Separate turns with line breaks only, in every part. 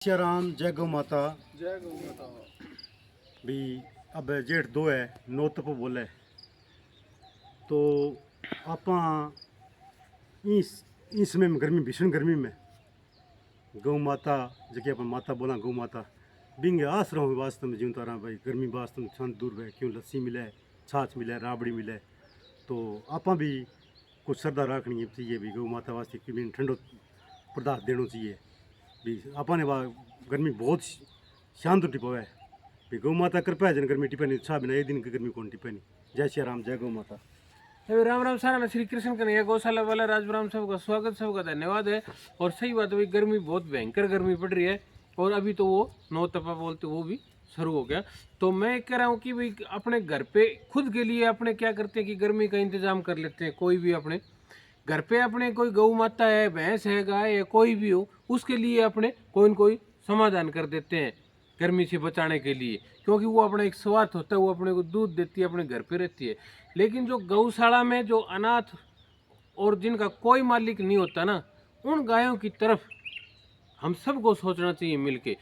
श्री राम, जय गौ माता।
जय गौ माता।
भी अब जेठ दो है नौ तप बोले तो आपा इस समय में गर्मी भीषण गर्मी में गौ माता जगह अपन माता बोला गौ माता बिंगे आस रहो वास्तव में जीवता रहा भाई गर्मी वास्तव में शांत दूर है क्यों लस्सी मिले छाछ मिले राबड़ी मिले तो आपा भी कुछ श्रद्धा रखनी चाहिए भी गौ माता वास्ते कि ठंडो पदार्थ देना चाहिए भी आपा ने गर्मी बहुत शांत टिपो है भी गौ माता कृपा है जन गर्मी टिपे नहीं छा बिना एक दिन की गर्मी कौन टिपे नहीं। जय श्री राम, जय गौ माता।
राम राम सारा श्री कृष्ण कन्हैया गौशाला वाला राजब्राह्मण सबका स्वागत, सबका धन्यवाद है। और सही बात है भाई, गर्मी बहुत भयंकर गर्मी पड़ रही है और अभी तो वो नौ तपा बोलते वो भी शुरू हो गया। तो मैं कह रहा हूँ कि भाई अपने घर पे खुद के लिए अपने क्या करते हैं कि गर्मी का इंतजाम कर लेते हैं। कोई भी अपने घर पे अपने कोई गौ माता है, भैंस है, गाय है, कोई भी हो, उसके लिए अपने कोई न कोई समाधान कर देते हैं गर्मी से बचाने के लिए, क्योंकि वो अपना एक स्वार्थ होता है, वो अपने को दूध देती है, अपने घर पे रहती है। लेकिन जो गौशाला में जो अनाथ और जिनका कोई मालिक नहीं होता ना, उन गायों की तरफ हम सबको सोचना चाहिए मिलके।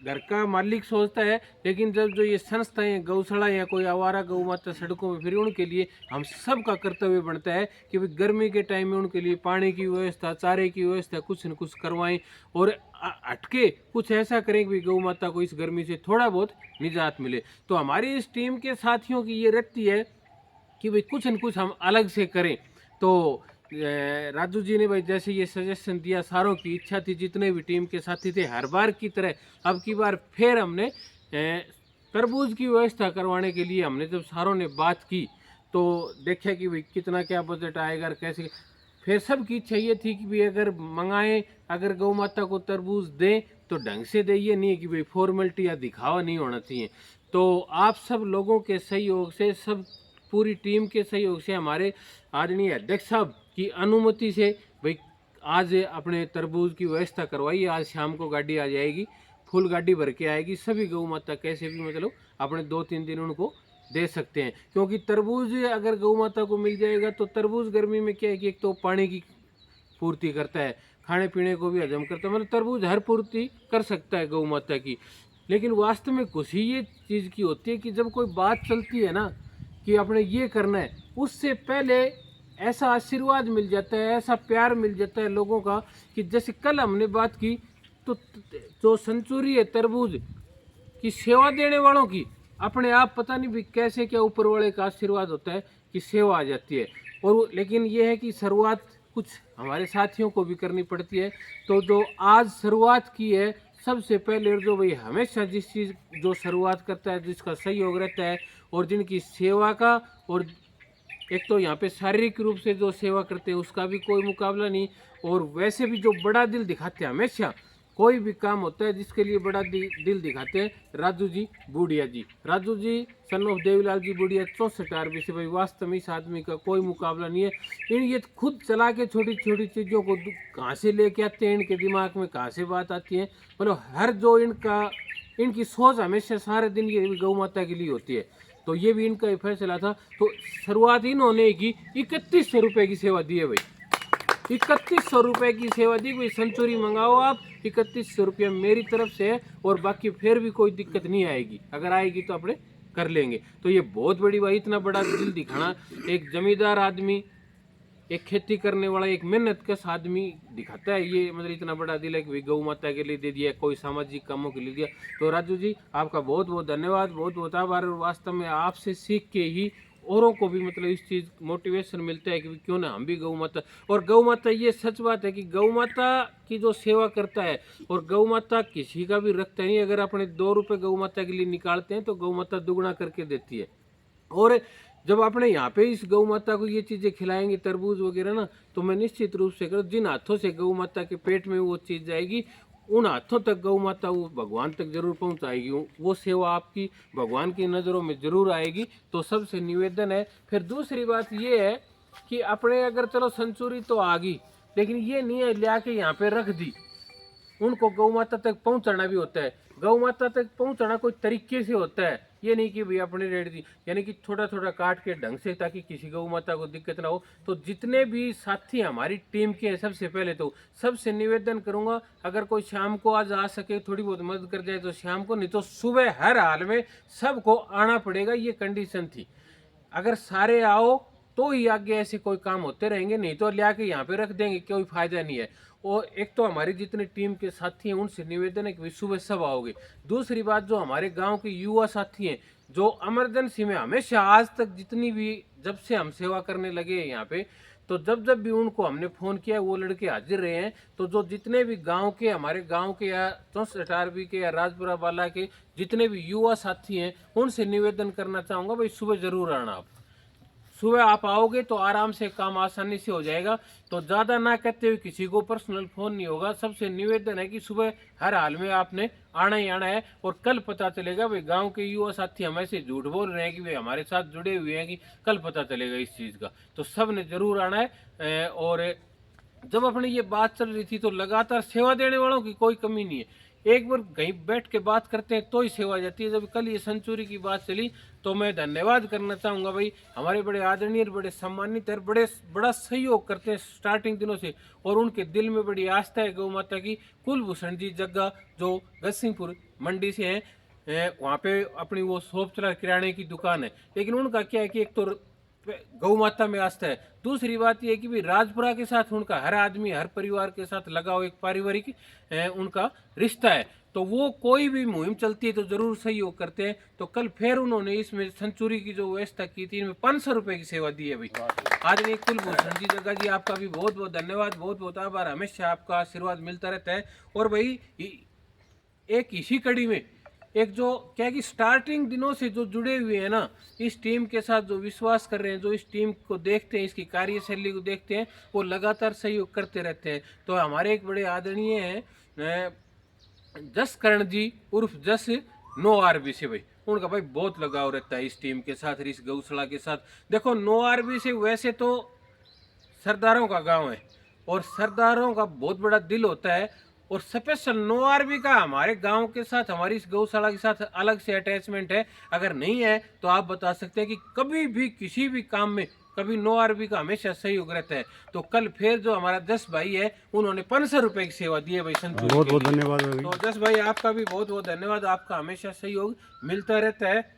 घर का मालिक सोचता है, लेकिन जब जो ये संस्थाएं गौशाला या कोई आवारा गौ माता सड़कों में फिर उनके लिए हम सब का कर्तव्य बनता है कि भाई गर्मी के टाइम में उनके लिए पानी की व्यवस्था, चारे की व्यवस्था कुछ न कुछ करवाएं और हटके कुछ ऐसा करें कि गौ माता को इस गर्मी से थोड़ा बहुत निजात मिले। तो हमारी इस टीम के साथियों की ये रहती है कि भाई कुछ न कुछ हम अलग से करें। तो राजू जी ने भाई जैसे ये सजेशन दिया, सारों की इच्छा थी, जितने भी टीम के साथी थे, हर बार की तरह अब की बार फिर हमने तरबूज की व्यवस्था करवाने के लिए हमने जब सारों ने बात की तो देखा कि भाई कितना क्या बजट आएगा, कैसे। फिर सब की इच्छा ये थी कि भाई अगर मंगाएं, अगर गौ माता को तरबूज दें तो ढंग से दे, ये नहीं है कि भाई फॉर्मेलिटी या दिखावा नहीं होना चाहिए। तो आप सब लोगों के सहयोग से, सब पूरी टीम के सहयोग से, हमारे आदरणीय अध्यक्ष साहब की अनुमति से भाई आज अपने तरबूज की व्यवस्था करवाई। आज शाम को गाड़ी आ जाएगी, फुल गाड़ी भर के आएगी। सभी गौ माता कैसे भी मतलब अपने 2-3 दिन उनको दे सकते हैं, क्योंकि तरबूज अगर गौ माता को मिल जाएगा तो तरबूज गर्मी में क्या है कि एक तो पानी की पूर्ति करता है, खाने पीने को भी हजम करता है, मतलब तरबूज हर पूर्ति कर सकता है गौ माता की। लेकिन वास्तव में खुशी ये चीज़ की होती है कि जब कोई बात चलती है ना कि आपने ये करना है, उससे पहले ऐसा आशीर्वाद मिल जाता है, ऐसा प्यार मिल जाता है लोगों का कि जैसे कल हमने बात की तो जो सेंचुरी है तरबूज की सेवा देने वालों की, अपने आप पता नहीं भी कैसे क्या ऊपर वाले का आशीर्वाद होता है कि सेवा आ जाती है। और लेकिन ये है कि शुरुआत कुछ हमारे साथियों को भी करनी पड़ती है। तो जो आज शुरुआत की है, सबसे पहले जो भाई हमेशा जिस चीज़ जो शुरुआत करता है, जिसका सहयोग रहता है और जिनकी सेवा का, और एक तो यहाँ पे शारीरिक रूप से जो सेवा करते हैं उसका भी कोई मुकाबला नहीं, और वैसे भी जो बड़ा दिल दिखाते हैं, हमेशा कोई भी काम होता है जिसके लिए बड़ा दिल दिखाते हैं, राजू जी बूढ़िया जी। राजू जी सन ऑफ देवीलाल जी बूढ़िया 64 आरबी से भाई वास्तव में इस आदमी का कोई मुकाबला नहीं है। इन ये खुद चला के छोटी छोटी चीज़ों को कहाँ से लेके आते हैं, इनके दिमाग में कहाँ से बात आती है, मतलब हर जो इनकी सोच हमेशा सारे दिन ये गौ माता के लिए होती है। तो ये भी इनका ही फैसला था। तो शुरुआत इन्होंने की 3100 रुपये की सेवा दी है भाई, 3100 रुपये की सेवा दी भाई। सेंचुरी मंगाओ आप, 3100 रुपये मेरी तरफ से है, और बाकी फिर भी कोई दिक्कत नहीं आएगी, अगर आएगी तो अपने कर लेंगे। तो ये बहुत बड़ी बात, इतना बड़ा दिल दिखाना एक जमींदार आदमी, एक खेती करने वाला, एक मेहनत कश आदमी दिखाता है। ये मतलब इतना बड़ा दिल है कि गौ माता के लिए दे दिया, कोई सामाजिक कामों के लिए दिया। तो राजू जी आपका बहुत बहुत धन्यवाद, बहुत बहुत आभार। और वास्तव में आपसे सीख के ही औरों को भी मतलब इस चीज़ मोटिवेशन मिलता है कि क्यों ना हम भी गौ माता। और गौ माता, ये सच बात है कि गौ माता की जो सेवा करता है, और गौ माता किसी का भी रखता नहीं, अगर अपने 2 रुपये गौ माता के लिए निकालते हैं तो गौ माता दुगना करके देती है। और जब आपने यहाँ पे इस गौ माता को ये चीज़ें खिलाएंगे, तरबूज वगैरह ना, तो मैं निश्चित रूप से करूँ, जिन हाथों से गौ माता के पेट में वो चीज़ जाएगी, उन हाथों तक गौ माता वो भगवान तक जरूर पहुँचाएगी, वो सेवा आपकी भगवान की नज़रों में जरूर आएगी। तो सबसे निवेदन है। फिर दूसरी बात ये है कि अपने अगर चलो सेंचुरी तो आ गई, लेकिन ये नहीं है ले आके यहाँ पे रख दी, उनको गौ माता तक पहुँचाना भी होता है। गौ माता तक पहुंचाना कोई तरीके से होता है, ये नहीं कि भाई अपनी रेट दी, यानी कि थोड़ा थोड़ा काट के ढंग से, ताकि किसी गौ माता को दिक्कत ना हो। तो जितने भी साथी हमारी टीम के हैं, सबसे पहले तो सबसे निवेदन करूंगा, अगर कोई शाम को आज आ सके, थोड़ी बहुत मदद कर जाए तो शाम को, नहीं तो सुबह हर हाल में सबको आना पड़ेगा, ये कंडीशन थी। अगर सारे आओ तो ही आगे ऐसे कोई काम होते रहेंगे, नहीं तो लिया के यहाँ पे रख देंगे, कोई फायदा नहीं है। और एक तो हमारी जितने टीम के साथी हैं उनसे निवेदन है कि सुबह सब आओगे। दूसरी बात, जो हमारे गांव के युवा साथी हैं, जो इमरजेंसी में हमेशा आज तक जितनी भी, जब से हम सेवा करने लगे हैं यहाँ पे, तो जब जब भी उनको हमने फ़ोन किया वो लड़के हाजिर रहे हैं। तो जो जितने भी गांव के, हमारे गांव के या 64 के या राजपुरा वाला के जितने भी युवा साथी हैं, उनसे निवेदन करना चाहूँगा, भाई सुबह ज़रूर आना। आप सुबह आप आओगे तो आराम से काम आसानी से हो जाएगा। तो ज़्यादा ना कहते हुए किसी को पर्सनल फ़ोन नहीं होगा, सबसे निवेदन है कि सुबह हर हाल में आपने आना ही आना है। और कल पता चलेगा, भाई गांव के युवा साथी हम ऐसे झूठ बोल रहे हैं कि भाई हमारे साथ जुड़े हुए हैं, कि कल पता चलेगा इस चीज़ का। तो सब ने ज़रूर आना है। और जब अपनी ये बात चल रही थी तो लगातार सेवा देने वालों की कोई कमी नहीं है। एक बार कहीं बैठ के बात करते हैं तो ही सेवा जाती है। जब कल ये सेंचुरी की बात चली तो मैं धन्यवाद करना चाहूँगा, भाई हमारे बड़े आदरणीय, बड़े सम्मानित और बड़ा सहयोग करते हैं स्टार्टिंग दिनों से, और उनके दिल में बड़ी आस्था है गौ माता की। कुलभूषण जी जग्गा जो गसिंगपुर मंडी से हैं, वहाँ पे अपनी वो शॉप चला, किराने की दुकान है। लेकिन उनका क्या है कि एक तो गौ माता में आस्था है, दूसरी बात यह है कि भी राजपुरा के साथ उनका हर आदमी, हर परिवार के साथ लगाव, एक पारिवारिक उनका रिश्ता है। तो वो कोई भी मुहिम चलती है तो जरूर सहयोग करते हैं। तो कल फिर उन्होंने इसमें सेंचुरी की जो व्यवस्था की थी, इनमें 500 रुपए की सेवा दी है। भाई आज ये कुलभूषण जी जग्गा जी, आपका भी बहुत बहुत धन्यवाद, बहुत बहुत आभार। हमेशा आपका आशीर्वाद मिलता रहता है। और भाई एक इसी कड़ी में एक जो क्या कि स्टार्टिंग दिनों से जो जुड़े हुए हैं ना, इस टीम के साथ जो विश्वास कर रहे हैं, जो इस टीम को देखते हैं, इसकी कार्यशैली को देखते हैं, वो लगातार सहयोग करते रहते हैं। तो हमारे एक बड़े आदरणीय हैं जस करण जी उर्फ जस नो आरबी से, भाई उनका भाई बहुत लगाव रहता है इस टीम के साथ, इस गौशाला के साथ। देखो नो आरबी से वैसे तो सरदारों का गांव है और सरदारों का बहुत बड़ा दिल होता है, और स्पेशल नो आरबी का हमारे गांव के साथ, हमारी इस गौशाला के साथ अलग से अटैचमेंट है। अगर नहीं है तो आप बता सकते हैं कि कभी भी किसी भी काम में कभी नो आरबी का हमेशा सहयोग रहता है। तो कल फिर जो हमारा 10 भाई है, उन्होंने 500 रुपए की सेवा दी है भाई संतोष।
बहुत बहुत धन्यवाद भाई।
तो 10 भाई आपका भी बहुत बहुत धन्यवाद, आपका हमेशा सहयोग मिलता रहता है।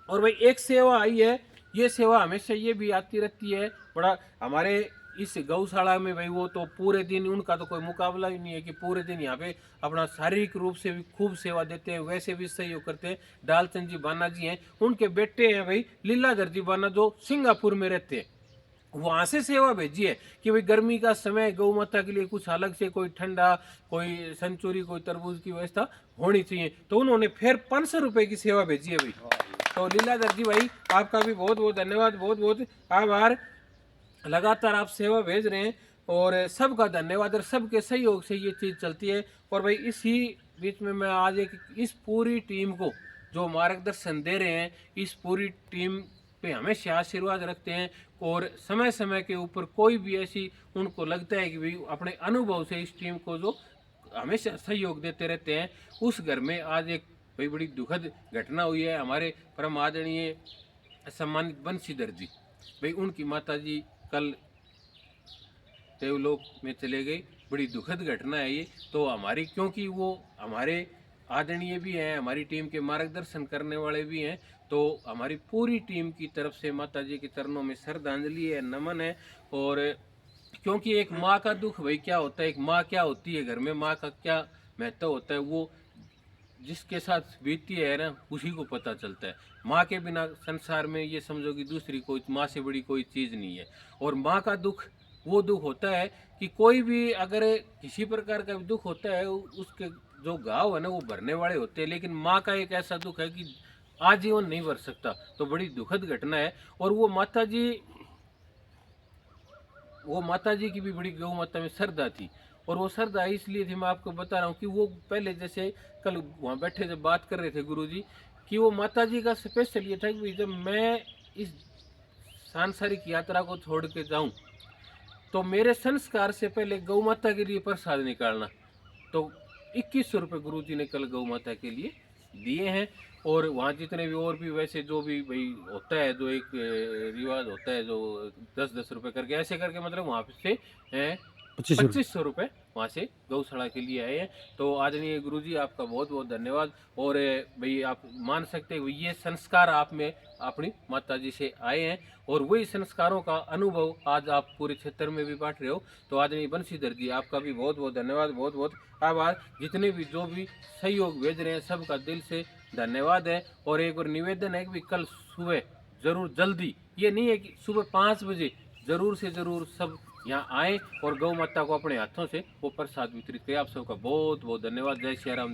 और भाई एक सेवा आई है, ये सेवा हमेशा ये भी आती रहती है। बड़ा हमारे इस गौशाला में भाई, वो तो पूरे दिन, उनका तो कोई मुकाबला ही नहीं है कि पूरे दिन यहाँ पे अपना शारीरिक रूप से भी खूब सेवा देते हैं, वैसे भी सहयोग करते हैं। डालचंद जी बाना जी हैं, उनके बेटे हैं भाई लीलाधर जी बाना, जो सिंगापुर में रहते हैं। वहां से सेवा भेजी है कि भाई गर्मी का समय, गौ माता के लिए कुछ अलग से कोई ठंडा, कोई संचूरी, कोई तरबूज की व्यवस्था होनी चाहिए। तो उन्होंने फिर 500 रुपए की सेवा भेजी है भाई। तो लीलाधर जी भाई आपका भी बहुत बहुत धन्यवाद, बहुत बहुत आभार। लगातार आप सेवा भेज रहे हैं और सबका धन्यवाद, और सबके सहयोग से ये चीज़ चलती है। और भाई इसी बीच में मैं आज एक इस पूरी टीम को जो मार्गदर्शन दे रहे हैं, इस पूरी टीम पे हमेशा आशीर्वाद रखते हैं। और समय समय के ऊपर कोई भी ऐसी उनको लगता है कि भाई अपने अनुभव से इस टीम को जो हमेशा सहयोग देते रहते हैं, उस घर में आज एक भाई बड़ी दुखद घटना हुई है। हमारे परम आदरणीय सम्मानित बंशीधर जी भाई, उनकी माता जी कल देवलोक में चले गए। बड़ी दुखद घटना है ये। तो हमारी, क्योंकि वो हमारे आदरणीय भी हैं, हमारी टीम के मार्गदर्शन करने वाले भी हैं, तो हमारी पूरी टीम की तरफ से माता जी के चरणों में श्रद्धांजलि है, नमन है। और क्योंकि एक माँ का दुख भाई क्या होता है, एक माँ क्या होती है घर में, माँ का क्या महत्व होता है, वो जिसके साथ बीतती है ना उसी को पता चलता है। माँ के बिना संसार में ये समझो कि दूसरी कोई, माँ से बड़ी कोई चीज़ नहीं है। और माँ का दुख वो दुख होता है कि कोई भी अगर किसी प्रकार का भी दुख होता है, उसके जो घाव है ना वो भरने वाले होते हैं। लेकिन माँ का एक ऐसा दुख है कि आजीवन नहीं भर सकता। तो बड़ी दुखद घटना है। और वो माता जी की भी बड़ी गौ माता में श्रद्धा थी। और वो श्रद्धा इसलिए थी, मैं आपको बता रहा हूँ कि वो पहले, जैसे कल वहाँ बैठे जब बात कर रहे थे गुरुजी, कि वो माता जी का स्पेशल ये था कि जब मैं इस सांसारिक यात्रा को छोड़ के जाऊँ तो मेरे संस्कार से पहले गौ माता के लिए प्रसाद निकालना। तो 2100 रुपये गुरु जी ने कल गौ माता के लिए दिए हैं। और वहाँ जितने भी और भी वैसे जो भी भाई होता है, जो एक रिवाज होता है, जो 10-10 रुपये करके ऐसे करके मतलब वहाँ से 2500 रुपये वहाँ से गौशाला के लिए आए हैं। तो आदरणीय गुरु जी आपका बहुत बहुत धन्यवाद। और भाई आप मान सकते हो ये संस्कार आप में अपनी माता जी से आए हैं और वही संस्कारों का अनुभव आज आप पूरे क्षेत्र में भी बांट रहे हो। तो आदरणीय बंशीधर जी आपका भी बहुत बहुत धन्यवाद, बहुत बहुत आभार। जितने भी जो भी सहयोग भेज रहे हैं सबका दिल से धन्यवाद है। और एक और निवेदन है कि कल सुबह जरूर जल्दी, ये नहीं है कि सुबह 5 बजे जरूर से जरूर सब यहाँ आए और गौ माता को अपने हाथों से वो प्रसाद वितरित करें। आप सबका बहुत बहुत धन्यवाद। जय श्री राम।